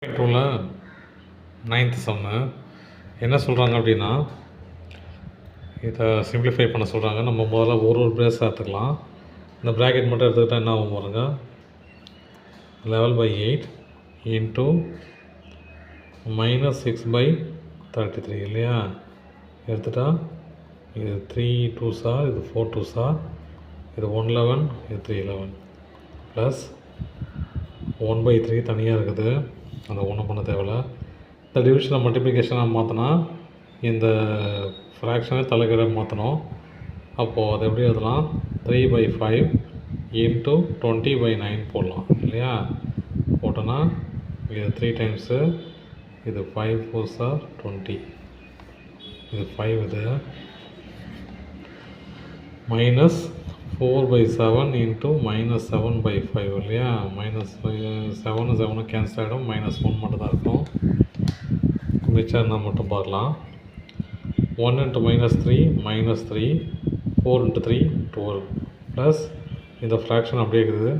டூவில் 9th சம்மு என்ன சொல்கிறாங்க அப்படின்னா, இதை சிம்பிளிஃபை பண்ண சொல்கிறாங்க. நம்ம முதல்ல ஒரு பிரேஸ் எடுத்துக்கலாம். இந்த ப்ராக்கெட் மட்டும் எடுத்துக்கிட்டால் என்ன ஆகும் பாருங்க, 11/8 இன்ட்டு -6/33 இல்லையா? எடுத்துட்டா இது 3 2s இது 4 2s, இது 111, இது 311 ப்ளஸ் 1/3 தனியாக இருக்குது. அதை ஒன்றும் பண்ண தேவையில்ல. இந்த டிவிஷனை மல்டிப்ளிகேஷனாக மாற்றினா இந்த ஃப்ராக்ஷனை தலைகீழாக மாற்றணும். அப்போது அதை எப்படி எழுதலாம், 3/5 இன்ட்டு 20/9 போடலாம் இல்லையா? போட்டோன்னா இது 3 டைம்ஸு, இது 5 4s 20, இது 5, இது மைனஸ் 4/7 இன்ட்டு -7/5 இல்லையா? -7 கேன்சல் ஆகிடும், -1 மட்டும் தான் இருக்கும். மிச்சம் இருந்தால் மட்டும் பார்க்கலாம். 1 × -3 -3, 4 × 3 12 ப்ளஸ் இந்த ஃப்ராக்ஷன் அப்படியே இருக்குது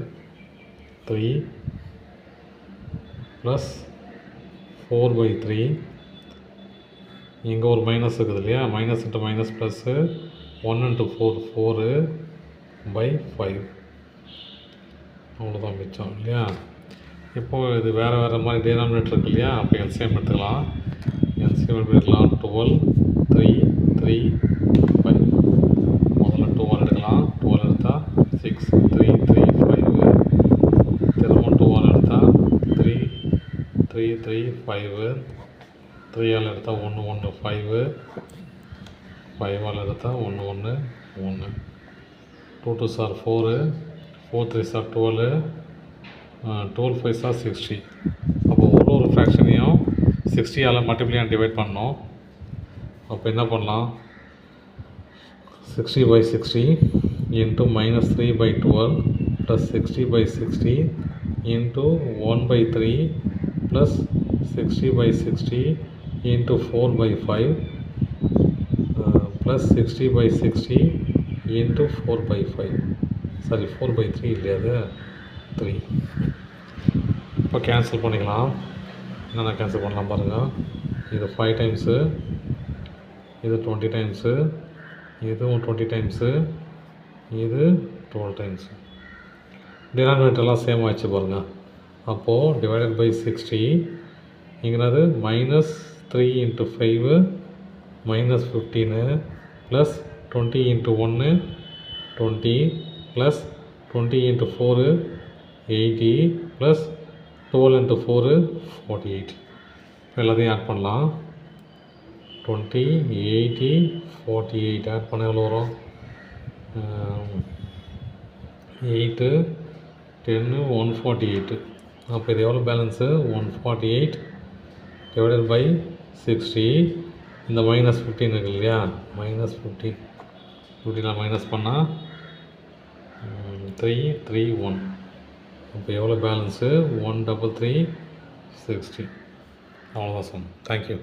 3 ப்ளஸ் 4/3. இங்கே ஒரு மைனஸ் இருக்குது இல்லையா? Minus into minus plus 1 × 4 4/5. அவ்வளோதான் மிச்சம் இல்லையா? இப்போது இது வேறு மாதிரி டினாமினேட்டர் இருக்குது இல்லையா? அப்போ எல்சிஎம் எடுத்துக்கலாம். எல்சிஎம் எடுத்துக்கலாம் 12 3 3 5. முதல்ல 12 எடுக்கலாம். 12 எடுத்தால் 6 3 3 5. திரும்ப 12 எடுத்தால் 3 3 3 5. 3ஆல் எடுத்தால் 1 1 5. 5ஆல் எடுத்தால் 1 1 1. 2 2s 4, 4 3s 12, 12 5s 60. அப்போ ஒரு ஃப்ராக்ஷனையும் 60ஆல் மல்டிப்ளை அண்ட் டிவைட் பண்ணோம். அப்போ என்ன பண்ணலாம், 60/60 into -3/12 plus 60/60 into 1/3 plus 60/60 into 4/5 plus 60/60 into 4/5. Sorry 4/3 இல்லையா? அது 3. இப்போ கேன்சல் பண்ணிக்கலாம். என்னென்ன கேன்சல் பண்ணலாம் பாருங்கள். இது 5 டைம்ஸு, இது 20 டைம்ஸு, இதுவும் 20 டைம்ஸு, இது 12 டைம்ஸு. டினாமினேட்டர்லாம் சேம் ஆகிடுச்சு பாருங்கள். அப்போது டிவைடட் பை 60 இங்கிறது -3 × 5 -15 ப்ளஸ் 20 × 1 20 ப்ளஸ் 20 × 4 80 ப்ளஸ் 12 × 4 48. இப்போ எல்லாத்தையும் ஆட் பண்ணலாம். 20 80 48 ஆட் பண்ண எவ்வளோ வரும், 8 10 148. அப்போ இது எவ்வளோ பேலன்ஸு, 148 டிவைடட் பை 60. இந்த -15 இருக்கு இல்லையா? -15 15 மைனஸ் பண்ணால் 3 3 1. அப்போ எவ்வளோ பேலன்ஸு, 133 60. அவ்வளோதான் சார். தேங்க்யூ.